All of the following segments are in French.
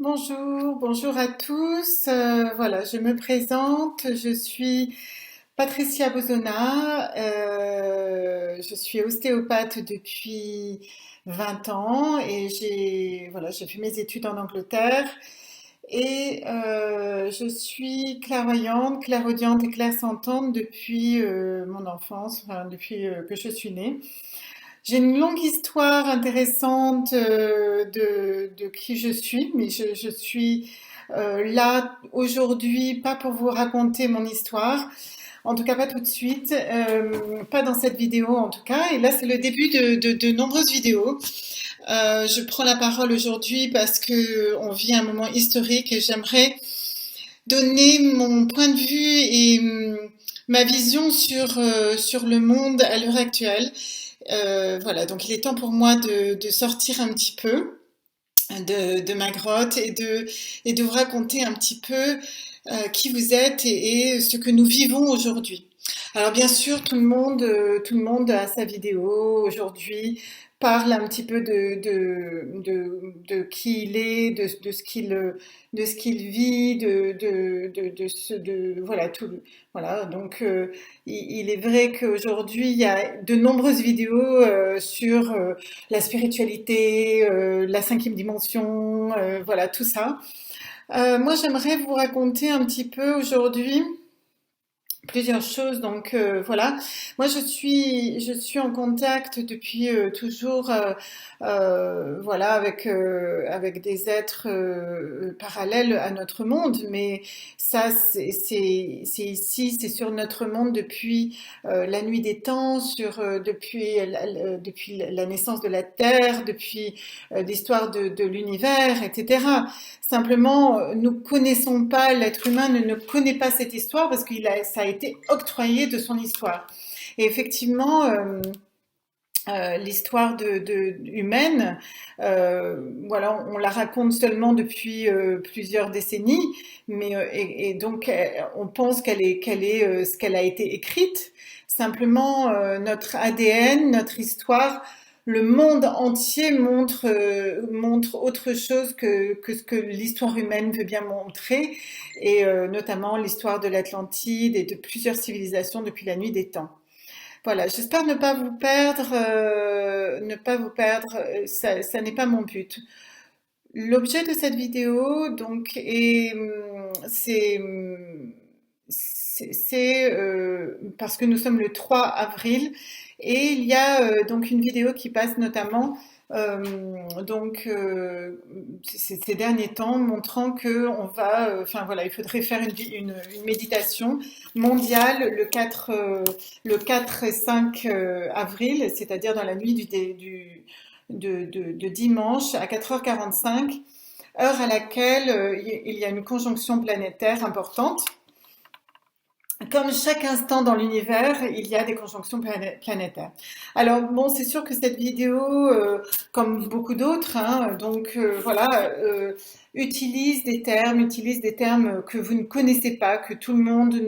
Bonjour à tous. Voilà, je me présente. Je suis Patricia Bozona. Je suis ostéopathe depuis 20 ans et j'ai fait mes études en Angleterre et je suis clairvoyante, clairaudiente et clairsentante depuis mon enfance, enfin, depuis que je suis née. J'ai une longue histoire intéressante de qui je suis, mais je suis là aujourd'hui pas pour vous raconter mon histoire, en tout cas pas tout de suite, pas dans cette vidéo en tout cas. Et là c'est le début de nombreuses vidéos. Je prends la parole aujourd'hui parce que on vit un moment historique et j'aimerais donner mon point de vue et ma vision sur le monde à l'heure actuelle. Voilà, donc il est temps pour moi de sortir un petit peu de ma grotte et de vous raconter un petit peu qui vous êtes et ce que nous vivons aujourd'hui. Alors bien sûr, tout le monde a sa vidéo aujourd'hui, parle un petit peu de qui il est, de ce qu'il vit, voilà, voilà. Donc, il est vrai qu'aujourd'hui, il y a de nombreuses vidéos sur la spiritualité, la cinquième dimension, voilà, tout ça. Moi, j'aimerais vous raconter un petit peu aujourd'hui plusieurs choses. Donc voilà, moi je suis en contact depuis toujours, voilà, avec des êtres parallèles à notre monde. Mais ça, c'est ici, c'est sur notre monde depuis la nuit des temps, depuis la naissance de la Terre, depuis l'histoire de l'univers, etc. Simplement, nous connaissons pas, l'être humain ne connaît pas cette histoire parce ça a été octroyé de son histoire. Et effectivement, l'histoire humaine, voilà, on la raconte seulement depuis plusieurs décennies, mais et donc on pense qu'elle est ce qu'elle a été écrite. Simplement, notre ADN, notre histoire, le monde entier montre autre chose que ce que l'histoire humaine veut bien montrer, et notamment l'histoire de l'Atlantide et de plusieurs civilisations depuis la nuit des temps. Voilà, j'espère ne pas vous perdre, ne pas vous perdre, ça n'est pas mon but. L'objet de cette vidéo, donc, parce que nous sommes le 3 avril et il y a donc une vidéo qui passe notamment ces derniers temps montrant que enfin voilà, il faudrait faire une méditation mondiale le 4 et 5 avril, c'est-à-dire dans la nuit de dimanche à 4h45, heure à laquelle il y a une conjonction planétaire importante. Comme chaque instant dans l'univers, il y a des conjonctions planétaires. Alors bon, c'est sûr que cette vidéo, comme beaucoup d'autres, hein, donc voilà, utilise des termes que vous ne connaissez pas, que tout le monde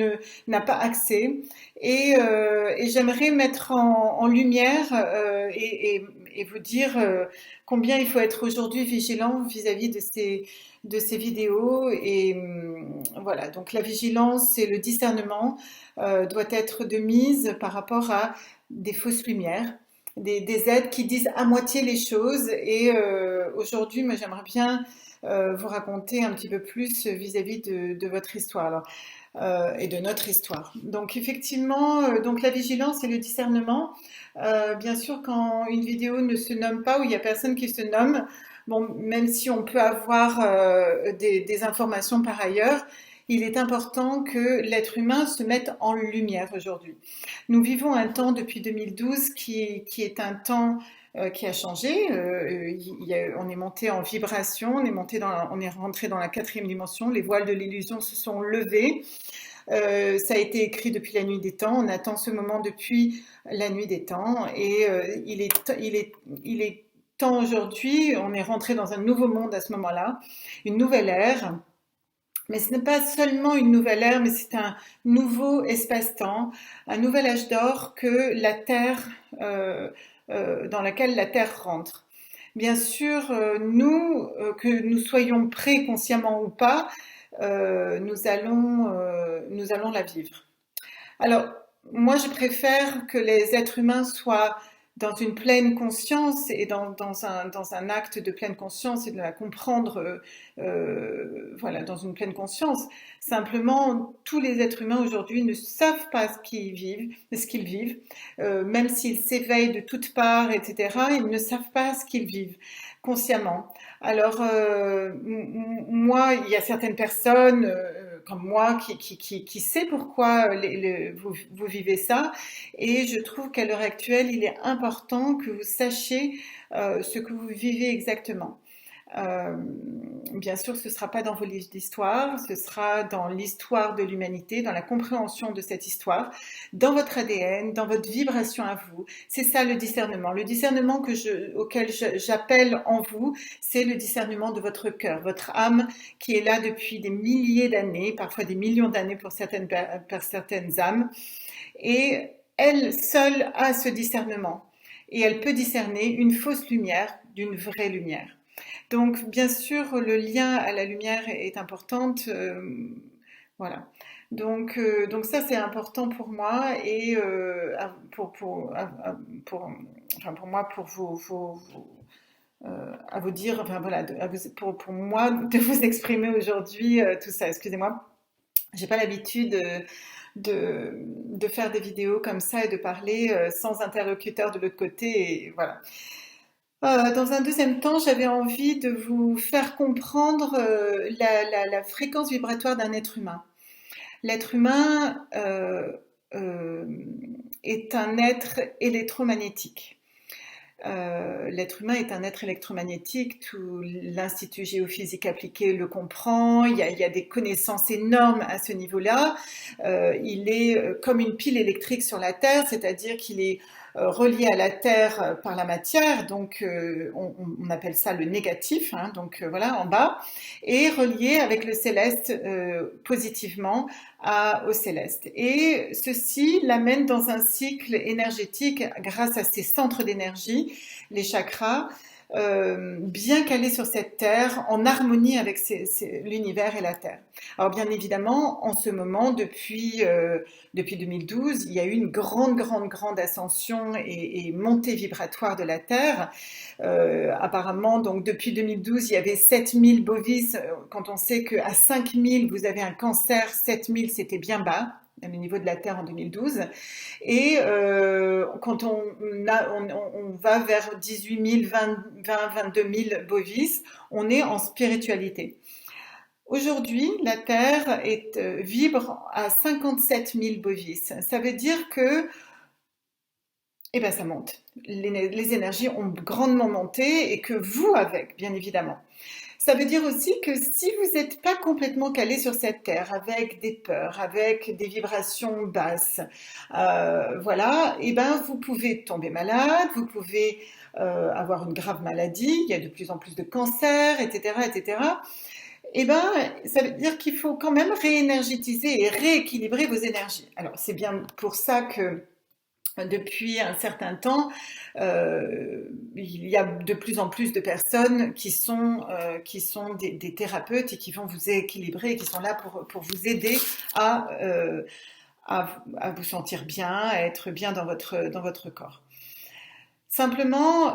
n'a pas accès, et j'aimerais mettre en lumière et vous dire combien il faut être aujourd'hui vigilant vis-à-vis de ces vidéos et voilà, donc la vigilance et le discernement doit être de mise par rapport à des fausses lumières, des êtres qui disent à moitié les choses. Et aujourd'hui, moi, j'aimerais bien vous raconter un petit peu plus vis-à-vis de votre histoire alors, et de notre histoire. Donc effectivement, donc la vigilance et le discernement. Bien sûr, quand une vidéo ne se nomme pas ou il n'y a personne qui se nomme, bon, même si on peut avoir des informations par ailleurs, il est important que l'être humain se mette en lumière aujourd'hui. Nous vivons un temps depuis 2012 qui est un temps qui a changé. On est monté en vibration, on est rentré dans la quatrième dimension. Les voiles de l'illusion se sont levés. Ça a été écrit depuis la nuit des temps. On attend ce moment depuis la nuit des temps, et il est temps aujourd'hui. On est rentré dans un nouveau monde à ce moment-là, une nouvelle ère. Mais ce n'est pas seulement une nouvelle ère, mais c'est un nouveau espace-temps, un nouvel âge d'or que la Terre, dans laquelle la Terre rentre. bien sûr, que nous soyons prêts consciemment ou pas, nous allons la vivre. Alors, moi, je préfère que les êtres humains soient dans une pleine conscience et dans un acte de pleine conscience et de la comprendre, voilà, dans une pleine conscience. Simplement, tous les êtres humains aujourd'hui ne savent pas ce qu'ils vivent, même s'ils s'éveillent de toutes parts, etc. Ils ne savent pas ce qu'ils vivent consciemment. Alors, moi, il y a certaines personnes comme moi qui sait pourquoi vous vivez ça. Et je trouve qu'à l'heure actuelle, il est important que vous sachiez ce que vous vivez exactement. Euh, Bien sûr, ce ne sera pas dans vos livres d'histoire, ce sera dans l'histoire de l'humanité, dans la compréhension de cette histoire, dans votre ADN, dans votre vibration à vous. C'est ça le discernement. Le discernement auquel j'appelle en vous, c'est le discernement de votre cœur, votre âme qui est là depuis des milliers d'années, parfois des millions d'années pour certaines âmes. Et elle seule a ce discernement. Et elle peut discerner une fausse lumière d'une vraie lumière. Donc, bien sûr, le lien à la lumière est important. Voilà. Donc ça, c'est important pour moi et enfin, pour moi, pour à vous dire, enfin voilà, pour moi, de vous exprimer aujourd'hui tout ça. Excusez-moi, j'ai pas l'habitude de faire des vidéos comme ça et de parler sans interlocuteur de l'autre côté. Et voilà. Dans un deuxième temps, j'avais envie de vous faire comprendre la fréquence vibratoire d'un être humain. L'être humain euh, est un être électromagnétique. L'être humain est un être électromagnétique, tout l'Institut géophysique appliqué le comprend, il y a des connaissances énormes à ce niveau-là. Il est comme une pile électrique sur la Terre, c'est-à-dire qu'il est relié à la Terre par la matière, donc on appelle ça le négatif, hein, donc voilà, en bas, et relié avec le céleste positivement au céleste. Et ceci l'amène dans un cycle énergétique grâce à ses centres d'énergie, les chakras, bien calés sur cette terre, en harmonie avec l'univers et la terre. Alors bien évidemment, en ce moment, depuis 2012, il y a eu une grande ascension et montée vibratoire de la terre. Apparemment, donc depuis 2012, il y avait 7000 bovis. Quand on sait qu'à 5000, vous avez un cancer, 7000, c'était bien bas au niveau de la Terre en 2012. Et quand on va vers 18 000, 22 000 bovis, on est en spiritualité. Aujourd'hui, la Terre vibre à 57 000 bovis. Ça veut dire que eh ben, ça monte. Les énergies ont grandement monté et que vous avec, bien évidemment. Ça veut dire aussi que si vous n'êtes pas complètement calé sur cette terre, avec des peurs, avec des vibrations basses, voilà, et ben vous pouvez tomber malade, vous pouvez avoir une grave maladie, il y a de plus en plus de cancers, etc., etc. Et ben, ça veut dire qu'il faut quand même réénergétiser et rééquilibrer vos énergies. Alors c'est bien pour ça que depuis un certain temps, il y a de plus en plus de personnes qui sont des thérapeutes et qui vont vous équilibrer et qui sont là pour vous aider à, euh, à vous sentir bien, à être bien dans votre corps. Simplement,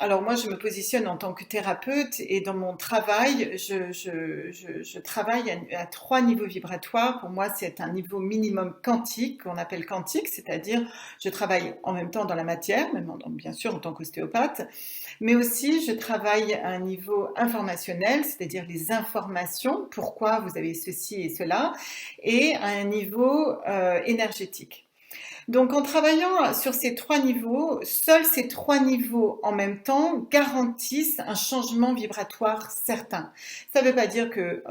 alors moi je me positionne en tant que thérapeute et dans mon travail, je travaille à trois niveaux vibratoires. Pour moi, c'est un niveau minimum quantique qu'on appelle quantique, c'est-à-dire je travaille en même temps dans la matière, bien sûr en tant qu'ostéopathe, mais aussi je travaille à un niveau informationnel, c'est-à-dire les informations, pourquoi vous avez ceci et cela, et à un niveau énergétique. Donc en travaillant sur ces trois niveaux, seuls ces trois niveaux en même temps garantissent un changement vibratoire certain. Ça ne veut pas dire que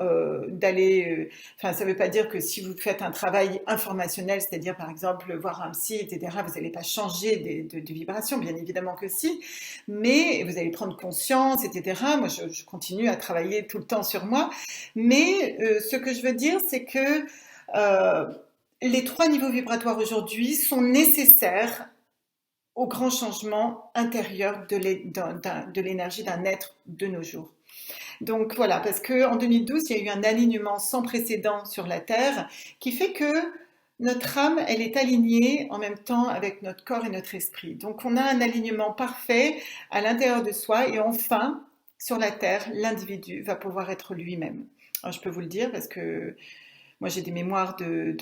ça veut pas dire que si vous faites un travail informationnel, c'est-à-dire par exemple voir un psy, etc., vous n'allez pas changer de vibration, bien évidemment que si, mais vous allez prendre conscience, etc. Moi, je continue à travailler tout le temps sur moi, mais ce que je veux dire, c'est que euh, les trois niveaux vibratoires aujourd'hui sont nécessaires au grand changement intérieur de l'énergie d'un être de nos jours. Donc voilà, parce qu'en 2012, il y a eu un alignement sans précédent sur la Terre qui fait que notre âme, elle est alignée en même temps avec notre corps et notre esprit. Donc on a un alignement parfait à l'intérieur de soi et enfin, sur la Terre, l'individu va pouvoir être lui-même. Alors je peux vous le dire parce que moi j'ai des mémoires de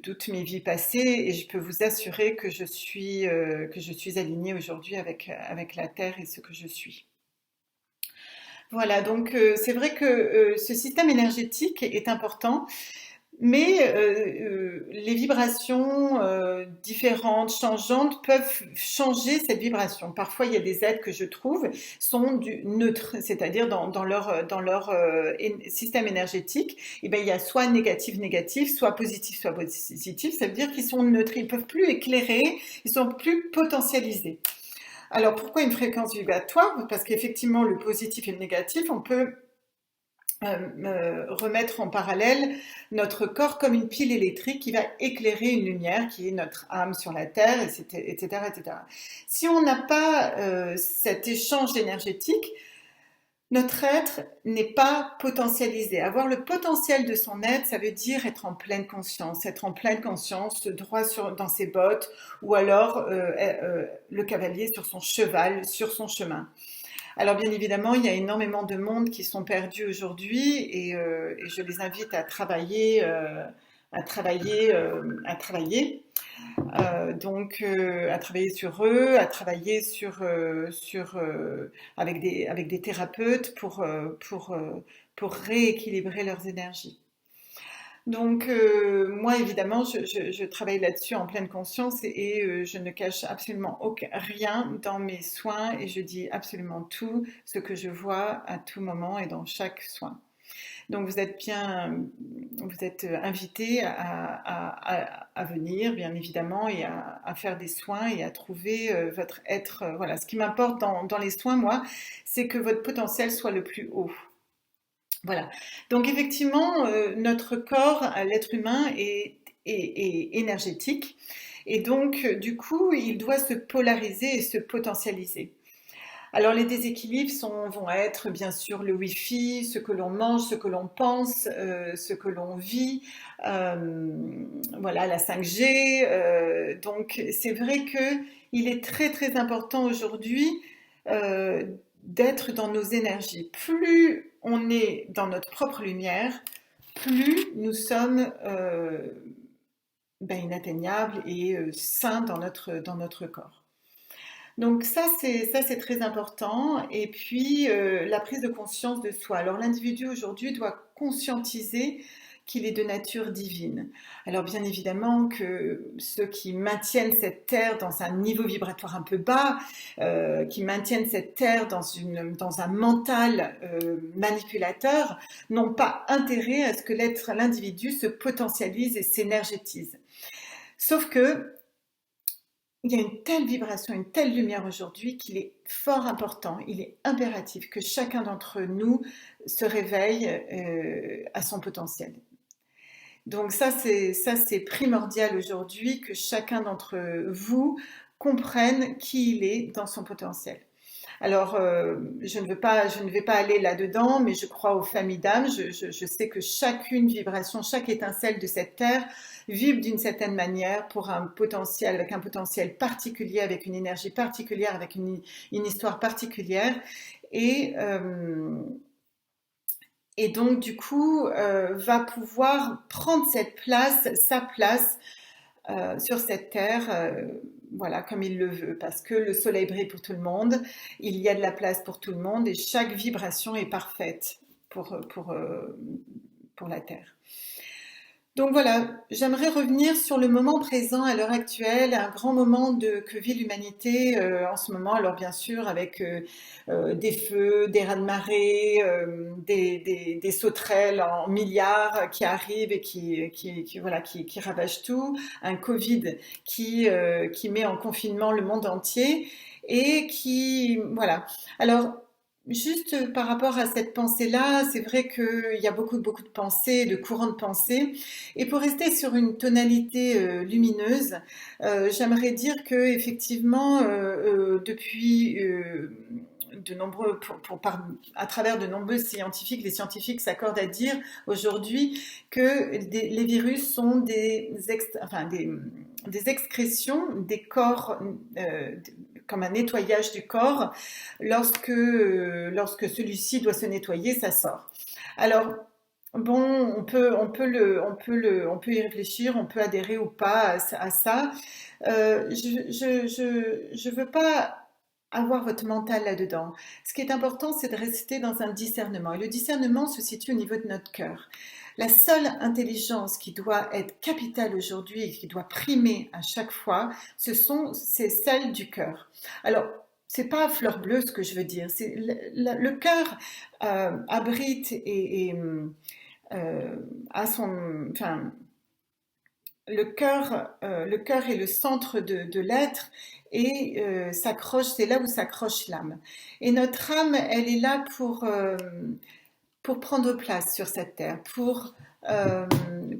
toutes mes vies passées et je peux vous assurer que je suis alignée aujourd'hui avec la Terre et ce que je suis. Voilà, donc c'est vrai que ce système énergétique est important, mais les vibrations différentes, changeantes, peuvent changer cette vibration. Parfois, il y a des êtres que je trouve sont du neutre, c'est-à-dire dans leur système énergétique, eh ben, il y a soit négatif, négatif, soit positif, soit positif. Ça veut dire qu'ils sont neutres, ils peuvent plus éclairer, ils sont plus potentialisés. Alors pourquoi une fréquence vibratoire? Parce qu'effectivement, le positif et le négatif, on peut remettre en parallèle notre corps comme une pile électrique qui va éclairer une lumière qui est notre âme sur la terre, etc. etc., etc. Si on n'a pas cet échange énergétique, notre être n'est pas potentialisé. Avoir le potentiel de son être, ça veut dire être en pleine conscience, droit dans ses bottes, ou alors le cavalier sur son cheval, sur son chemin. Alors bien évidemment, il y a énormément de monde qui sont perdus aujourd'hui et je les invite à travailler, à travailler. À travailler sur eux, à travailler avec des thérapeutes pour rééquilibrer leurs énergies. Donc, moi, évidemment, je travaille là-dessus en pleine conscience et je ne cache absolument rien dans mes soins et je dis absolument tout ce que je vois à tout moment et dans chaque soin. Donc, vous êtes invité à venir, bien évidemment, et à faire des soins et à trouver votre être. Voilà, ce qui m'importe dans les soins, moi, c'est que votre potentiel soit le plus haut. Voilà. Donc effectivement, notre corps, l'être humain, est énergétique. Et donc, du coup, il doit se polariser et se potentialiser. Alors les déséquilibres vont être bien sûr le wifi, ce que l'on mange, ce que l'on pense, ce que l'on vit, voilà la 5G. Donc c'est vrai que il est très très important aujourd'hui euh, d'être dans nos énergies. Plus on est dans notre propre lumière, plus nous sommes inatteignables et sains dans notre corps. Donc ça c'est très important. Et puis la prise de conscience de soi. Alors l'individu aujourd'hui doit conscientiser qu'il est de nature divine. Alors bien évidemment que ceux qui maintiennent cette terre dans un niveau vibratoire un peu bas, qui maintiennent cette terre dans un mental manipulateur, n'ont pas intérêt à ce que l'individu se potentialise et s'énergétise. Sauf que il y a une telle vibration, une telle lumière aujourd'hui qu'il est fort important, il est impératif que chacun d'entre nous se réveille à son potentiel. Donc ça c'est primordial aujourd'hui que chacun d'entre vous comprenne qui il est dans son potentiel. Alors, je ne vais pas aller là-dedans, mais je crois aux familles d'âmes. Je sais que chacune vibration, chaque étincelle de cette terre vibre d'une certaine manière pour un potentiel, avec un potentiel particulier, avec une énergie particulière, avec une histoire particulière. Et, euh, et donc, du coup, va pouvoir prendre sa place sur cette terre, voilà, comme il le veut, parce que le soleil brille pour tout le monde, il y a de la place pour tout le monde et chaque vibration est parfaite pour la terre. Donc voilà, j'aimerais revenir sur le moment présent à l'heure actuelle, un grand moment que vit l'humanité en ce moment. Alors bien sûr avec des feux, des raz-de-marée, des sauterelles en milliards qui arrivent et voilà, qui ravagent tout, un Covid qui met en confinement le monde entier et qui voilà. Alors juste par rapport à cette pensée-là, c'est vrai qu'il y a beaucoup de pensées, de courants de pensée. Et pour rester sur une tonalité lumineuse, j'aimerais dire que effectivement, depuis de nombreux, à travers de nombreux scientifiques, les scientifiques s'accordent à dire aujourd'hui que les virus sont des excrétions des corps, euh, comme un nettoyage du corps. Lorsque celui-ci doit se nettoyer, ça sort. Alors, bon, on peut y réfléchir, on peut adhérer ou pas à ça. Je veux pas avoir votre mental là-dedans. Ce qui est important, c'est de rester dans un discernement. Et le discernement se situe au niveau de notre cœur. La seule intelligence qui doit être capitale aujourd'hui et qui doit primer à chaque fois, c'est celle du cœur. Alors, c'est pas fleur bleue ce que je veux dire. C'est le cœur abrite euh, a son, enfin, le cœur est le centre de l'être et c'est là où s'accroche l'âme. Et notre âme, elle est là pour prendre place sur cette terre, euh,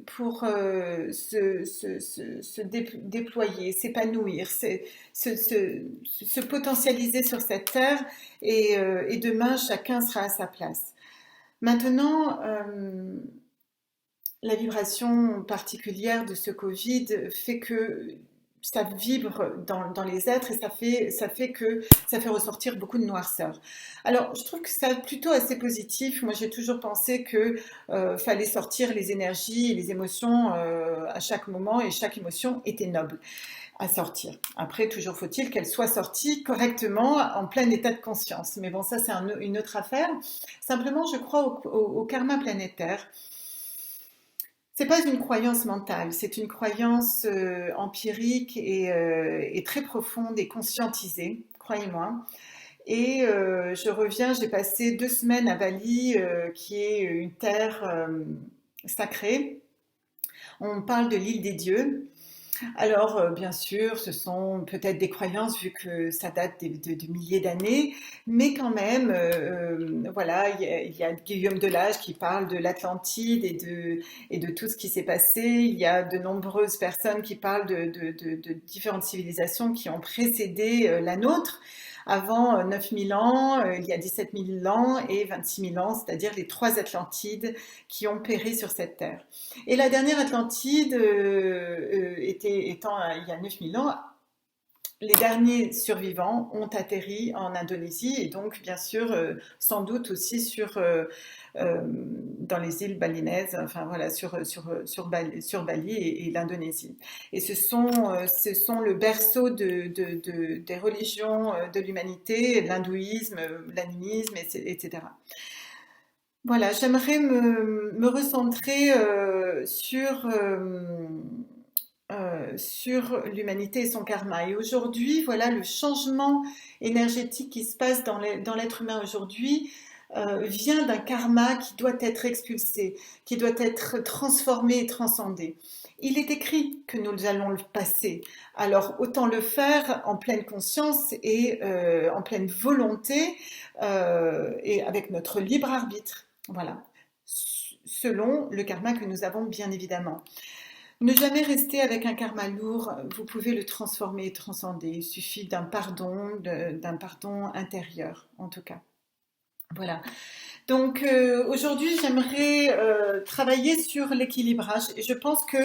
pour déployer, s'épanouir, se potentialiser sur cette terre et demain, chacun sera à sa place. Maintenant, la vibration particulière de ce Covid fait que ça vibre dans les êtres et ça fait que ça fait ressortir beaucoup de noirceur. Alors, je trouve que c'est plutôt assez positif. Moi, j'ai toujours pensé que fallait sortir les énergies et les émotions à chaque moment et chaque émotion était noble à sortir. Après, toujours faut-il qu'elle soit sortie correctement en plein état de conscience. Mais bon, ça, c'est une autre affaire. Simplement, je crois au karma planétaire. C'est pas une croyance mentale, c'est une croyance empirique et très profonde et conscientisée, croyez-moi. Et j'ai passé 2 semaines à Bali, qui est une terre sacrée. On parle de l'île des dieux. Alors, bien sûr, ce sont peut-être des croyances vu que ça date de milliers d'années, mais quand même, voilà, il y a Guillaume Delage qui parle de l'Atlantide et de tout ce qui s'est passé. Il y a de nombreuses personnes qui parlent de différentes civilisations qui ont précédé la nôtre. Avant 9000 ans, il y a 17 000 ans et 26 000 ans, c'est-à-dire les trois Atlantides qui ont péri sur cette terre. Et la dernière Atlantide étant il y a 9000 ans, les derniers survivants ont atterri en Indonésie et donc bien sûr sans doute aussi dans les îles balinaises, enfin voilà sur Bali et l'Indonésie. Et ce sont le berceau des religions de l'humanité, l'hindouisme, l'animisme, etc. Voilà, j'aimerais me recentrer sur l'humanité et son karma. Et aujourd'hui, voilà, le changement énergétique qui se passe dans l'être humain aujourd'hui vient d'un karma qui doit être expulsé, qui doit être transformé et transcendé. Il est écrit que nous allons le passer. Alors autant le faire en pleine conscience et en pleine volonté et avec notre libre arbitre. Voilà. Selon le karma que nous avons bien évidemment. Ne jamais rester avec un karma lourd, vous pouvez le transformer et transcender. Il suffit d'un pardon intérieur, en tout cas. Voilà. Donc aujourd'hui, j'aimerais travailler sur l'équilibrage. Et je pense que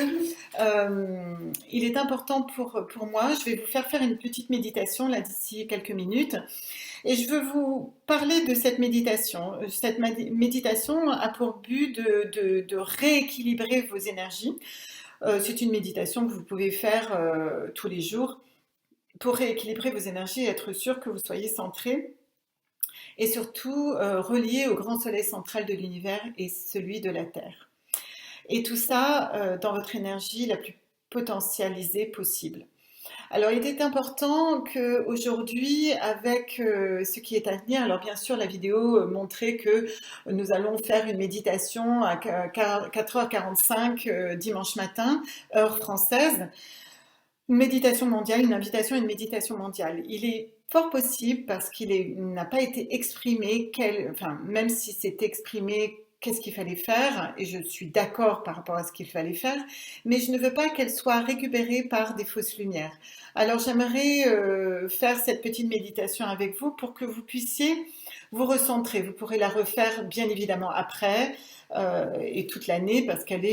il est important pour moi. Je vais vous faire une petite méditation là d'ici quelques minutes. Et je veux vous parler de cette méditation. Cette méditation a pour but de rééquilibrer vos énergies. C'est une méditation que vous pouvez faire tous les jours pour rééquilibrer vos énergies et être sûr que vous soyez centré et surtout relié au grand soleil central de l'univers et celui de la Terre. Et tout ça dans votre énergie la plus potentialisée possible. Alors, il est important qu'aujourd'hui, avec ce qui est à venir, alors bien sûr, la vidéo montrait que nous allons faire une méditation à 4h45 dimanche matin, heure française, une méditation mondiale, une invitation à une méditation mondiale. Il est Fort possible parce il n'a pas été exprimé, enfin, même si c'est exprimé, qu'est-ce qu'il fallait faire, et je suis d'accord par rapport à ce qu'il fallait faire, mais je ne veux pas qu'elle soit récupérée par des fausses lumières. Alors j'aimerais faire cette petite méditation avec vous pour que vous puissiez vous recentrer. Vous pourrez la refaire bien évidemment après et toute l'année parce elle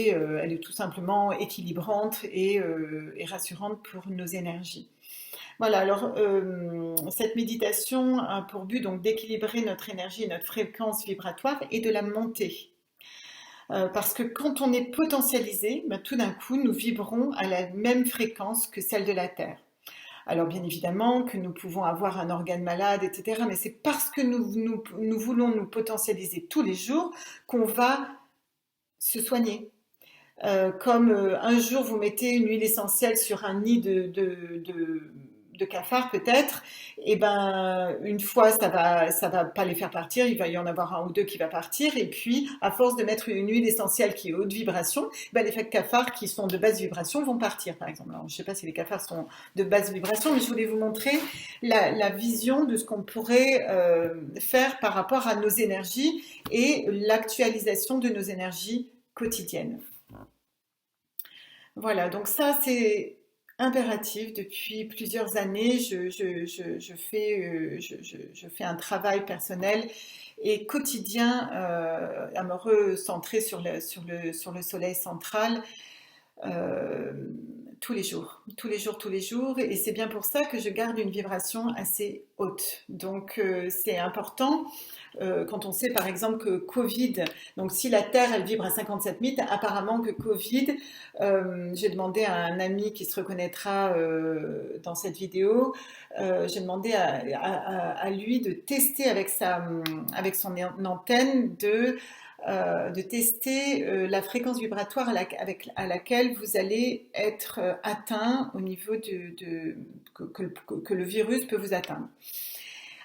est tout simplement équilibrante et rassurante pour nos énergies. Voilà, alors cette méditation a pour but donc d'équilibrer notre énergie et notre fréquence vibratoire et de la monter. Parce que quand on est potentialisé, ben, tout d'un coup, nous vibrons à la même fréquence que celle de la Terre. Alors bien évidemment que nous pouvons avoir un organe malade, etc. Mais c'est parce que nous voulons nous potentialiser tous les jours qu'on va se soigner. Comme un jour vous mettez une huile essentielle sur un nid de cafard peut-être, et ben une fois ça va pas les faire partir, il va y en avoir un ou deux qui va partir, et puis à force de mettre une huile essentielle qui est haute vibration, ben, les cafards qui sont de basse vibration vont partir par exemple. Alors, je ne sais pas si les cafards sont de basse vibration, mais je voulais vous montrer la vision de ce qu'on pourrait faire par rapport à nos énergies et l'actualisation de nos énergies quotidiennes. Voilà, donc ça c'est impératif. Depuis plusieurs années, je fais un travail personnel et quotidien à me recentrer sur le soleil central euh, tous les jours, tous les jours, tous les jours. Et c'est bien pour ça que je garde une vibration assez haute. Donc c'est important quand on sait par exemple que Covid, donc si la Terre elle vibre à 57 000, apparemment que Covid, j'ai demandé à un ami qui se reconnaîtra dans cette vidéo, j'ai demandé à lui de tester avec son antenne de tester la fréquence vibratoire à laquelle vous allez être atteint au niveau que le virus peut vous atteindre.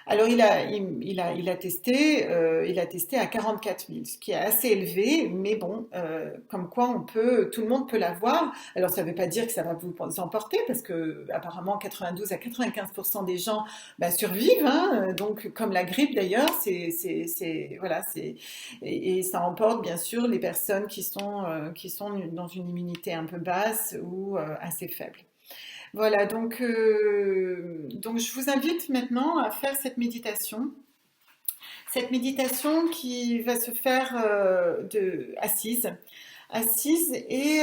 Alors il a testé à 44 000, ce qui est assez élevé, mais bon, comme quoi tout le monde peut l'avoir. Alors ça ne veut pas dire que ça va vous emporter, parce que apparemment 92 à 95% des gens bah, survivent, hein, donc comme la grippe d'ailleurs, voilà, et ça emporte bien sûr les personnes qui sont dans une immunité un peu basse ou assez faible. Voilà, donc je vous invite maintenant à faire cette méditation. Cette méditation qui va se faire assise et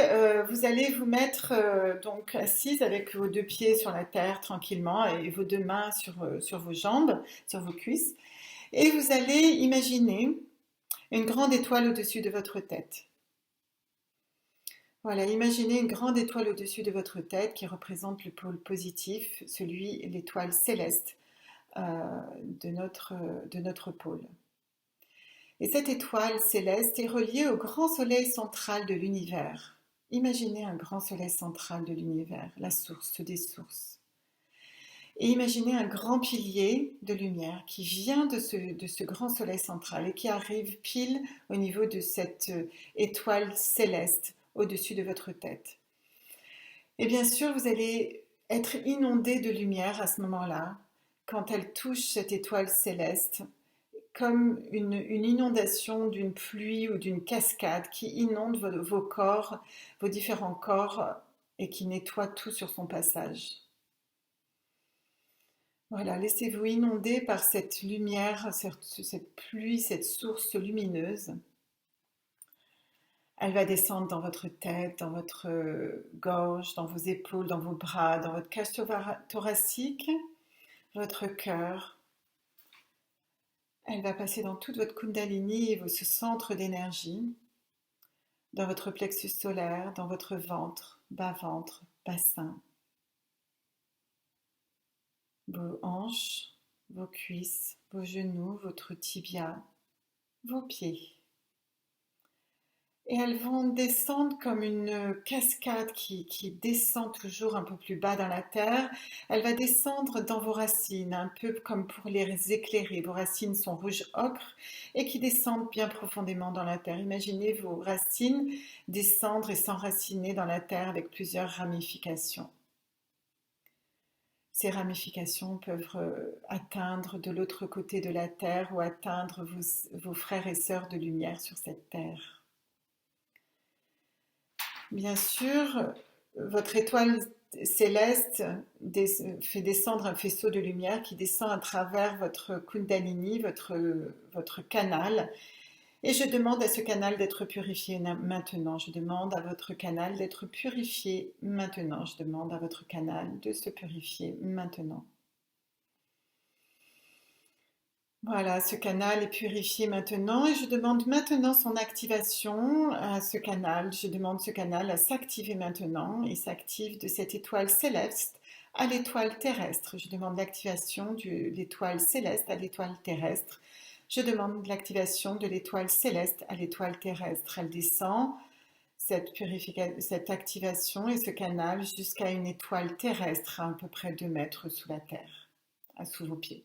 vous allez vous mettre donc assise avec vos deux pieds sur la terre tranquillement et vos deux mains sur vos jambes, sur vos cuisses. Et vous allez imaginer une grande étoile au-dessus de votre tête. Voilà, imaginez une grande étoile au-dessus de votre tête qui représente le pôle positif, l'étoile céleste de notre pôle. Et cette étoile céleste est reliée au grand soleil central de l'univers. Imaginez un grand soleil central de l'univers, la source des sources. Et imaginez un grand pilier de lumière qui vient de ce grand soleil central et qui arrive pile au niveau de cette étoile céleste au-dessus de votre tête. Et bien sûr, vous allez être inondé de lumière à ce moment-là, quand elle touche cette étoile céleste, comme une inondation d'une pluie ou d'une cascade qui inonde vos corps, vos différents corps, et qui nettoie tout sur son passage. Voilà, laissez-vous inonder par cette lumière, cette pluie, cette source lumineuse. Elle va descendre dans votre tête, dans votre gorge, dans vos épaules, dans vos bras, dans votre cage thoracique, votre cœur. Elle va passer dans toute votre Kundalini et ce centre d'énergie, dans votre plexus solaire, dans votre ventre, bas-ventre, bassin, vos hanches, vos cuisses, vos genoux, votre tibia, vos pieds. Et elles vont descendre comme une cascade qui descend toujours un peu plus bas dans la terre. Elle va descendre dans vos racines, un peu comme pour les éclairer. Vos racines sont rouge ocre et qui descendent bien profondément dans la terre. Imaginez vos racines descendre et s'enraciner dans la terre avec plusieurs ramifications. ces ramifications peuvent atteindre de l'autre côté de la Terre ou atteindre vos frères et sœurs de lumière sur cette Terre. Bien sûr, votre étoile céleste fait descendre un faisceau de lumière qui descend à travers votre Kundalini, votre canal. Et je demande à ce canal d'être purifié maintenant. Je demande à votre canal d'être purifié maintenant. Je demande à votre canal de se purifier maintenant. Voilà, ce canal est purifié maintenant et je demande maintenant son activation à ce canal. Je demande ce canal à s'activer maintenant. Il s'active de cette étoile céleste à l'étoile terrestre. Je demande l'activation de l'étoile céleste à l'étoile terrestre. Je demande l'activation de l'étoile céleste à l'étoile terrestre. Elle descend, cette activation et ce canal jusqu'à une étoile terrestre à peu près 2 mètres sous la terre, sous vos pieds.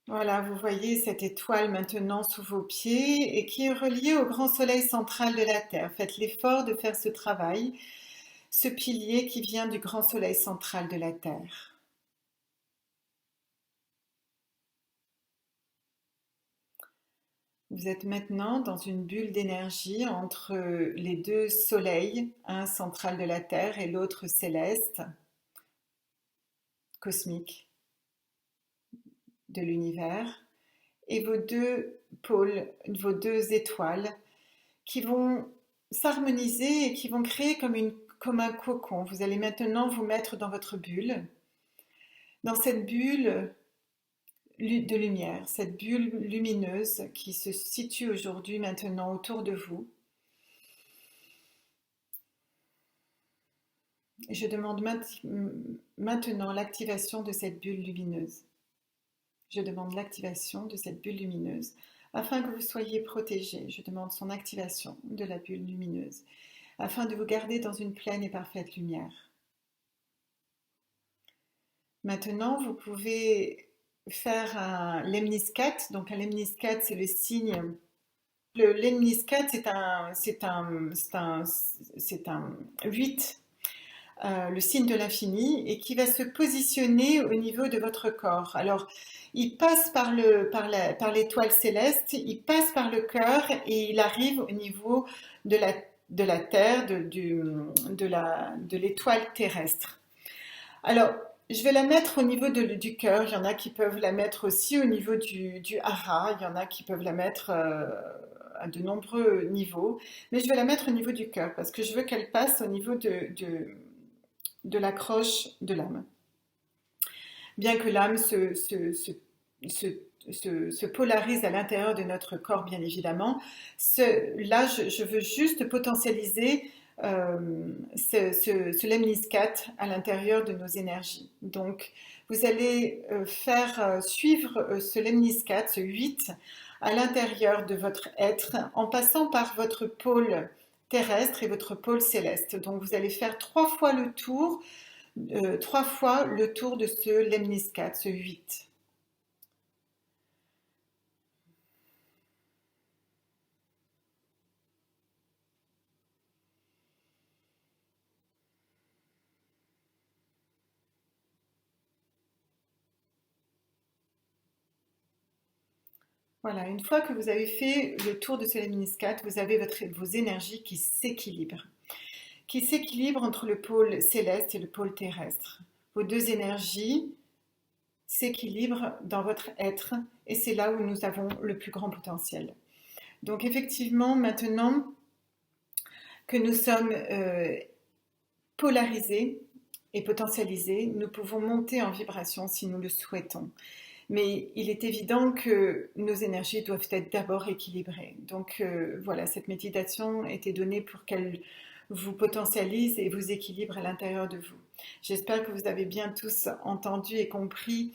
Voilà, vous voyez cette étoile maintenant sous vos pieds et qui est reliée au grand soleil central de la Terre. Faites l'effort de faire ce travail, ce pilier qui vient du grand soleil central de la Terre. Vous êtes maintenant dans une bulle d'énergie entre les 2 soleils, un central de la Terre et l'autre céleste, cosmique de l'univers, et vos 2 pôles, vos 2 étoiles qui vont s'harmoniser et qui vont créer comme un cocon. Vous allez maintenant vous mettre dans votre bulle, dans cette bulle de lumière, cette bulle lumineuse qui se situe aujourd'hui maintenant autour de vous. Et je demande maintenant l'activation de cette bulle lumineuse. Je demande l'activation de cette bulle lumineuse afin que vous soyez protégé. Je demande son activation de la bulle lumineuse afin de vous garder dans une pleine et parfaite lumière. Maintenant, vous pouvez faire un lemniscat. Donc un lemniscat, c'est le signe. Le lemniscat, c'est un 8, le signe de l'infini, et qui va se positionner au niveau de votre corps. Alors, il passe par l'étoile céleste, il passe par le cœur et il arrive au niveau de la Terre, de l'étoile terrestre. Alors, je vais la mettre au niveau du cœur. Il y en a qui peuvent la mettre aussi au niveau du hara. Il y en a qui peuvent la mettre à de nombreux niveaux. Mais je vais la mettre au niveau du cœur parce que je veux qu'elle passe au niveau de l'accroche de l'âme. Bien que l'âme se polarise à l'intérieur de notre corps, bien évidemment, là, je veux juste potentialiser ce lemniscat à l'intérieur de nos énergies. Donc, vous allez faire suivre ce lemniscat, ce 8, à l'intérieur de votre être, en passant par votre pôle terrestre et votre pôle céleste. Donc, vous allez faire 3 fois le tour de ce lemniscat, ce 8. Voilà, une fois que vous avez fait le tour de ce lemniscat, vous avez vos énergies qui s'équilibrent entre le pôle céleste et le pôle terrestre. Vos 2 énergies s'équilibrent dans votre être et c'est là où nous avons le plus grand potentiel. Donc effectivement, maintenant que nous sommes polarisés et potentialisés, nous pouvons monter en vibration si nous le souhaitons. Mais il est évident que nos énergies doivent être d'abord équilibrées. Donc voilà, cette méditation était donnée pour qu'elle vous potentialise et vous équilibre à l'intérieur de vous. J'espère que vous avez bien tous entendu et compris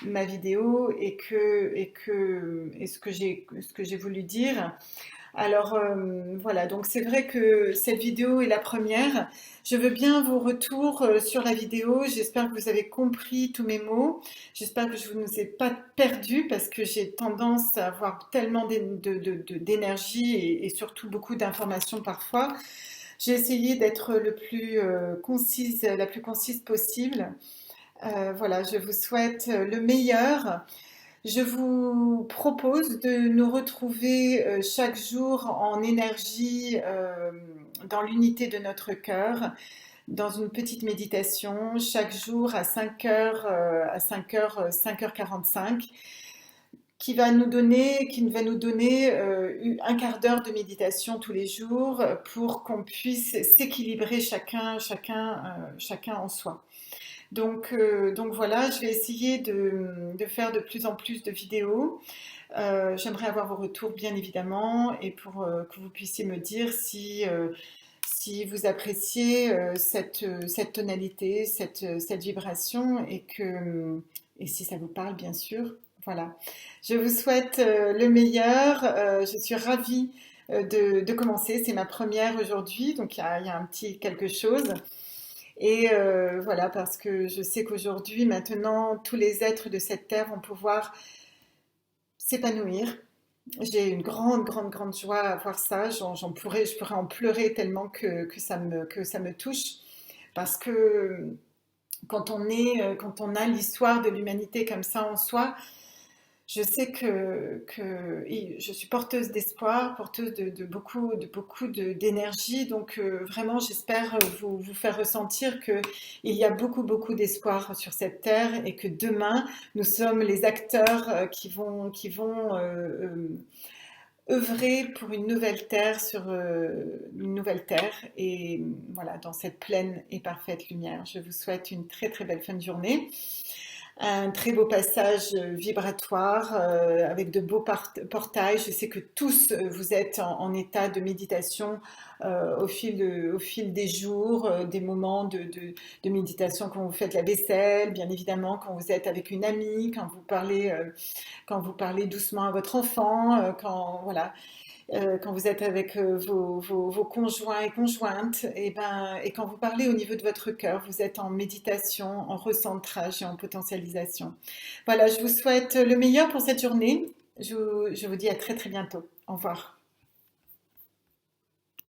ma vidéo et ce que j'ai voulu dire. Alors voilà, donc c'est vrai que cette vidéo est la première. Je veux bien vos retours sur la vidéo. J'espère que vous avez compris tous mes mots. J'espère que je ne vous ai pas perdu parce que j'ai tendance à avoir tellement d'énergie et surtout beaucoup d'informations parfois. J'ai essayé d'être la plus concise possible. Voilà, je vous souhaite le meilleur. Je vous propose de nous retrouver chaque jour en énergie dans l'unité de notre cœur, dans une petite méditation, chaque jour à 5 heures, 5h45, qui va nous donner un quart d'heure de méditation tous les jours pour qu'on puisse s'équilibrer chacun en soi. Donc voilà, je vais essayer de faire de plus en plus de vidéos. J'aimerais avoir vos retours, bien évidemment, et pour que vous puissiez me dire si vous appréciez cette tonalité, cette vibration, et si ça vous parle, bien sûr. Voilà. Je vous souhaite le meilleur. Je suis ravie de commencer. C'est ma première aujourd'hui, donc il y a un petit quelque chose. Et voilà, parce que je sais qu'aujourd'hui, maintenant, tous les êtres de cette terre vont pouvoir s'épanouir. J'ai une grande, grande, grande joie à voir ça. Je pourrais en pleurer tellement que ça me touche. Parce que quand on a l'histoire de l'humanité comme ça en soi, je sais et je suis porteuse d'espoir, porteuse d'énergie. Donc vraiment, j'espère vous faire ressentir qu'il y a beaucoup, beaucoup d'espoir sur cette terre et que demain, nous sommes les acteurs qui vont œuvrer pour une nouvelle terre une nouvelle terre et voilà, dans cette pleine et parfaite lumière. Je vous souhaite une très, très belle fin de journée, un très beau passage vibratoire avec de beaux portails. Je sais que tous vous êtes en état de méditation au fil des jours, des moments de méditation quand vous faites la vaisselle, bien évidemment, quand vous êtes avec une amie, quand vous parlez doucement à votre enfant, voilà, quand vous êtes avec vos conjoints et conjointes, et quand vous parlez au niveau de votre cœur, vous êtes en méditation, en recentrage et en potentialisation. Voilà, je vous souhaite le meilleur pour cette journée. Je vous dis à très très bientôt. Au revoir.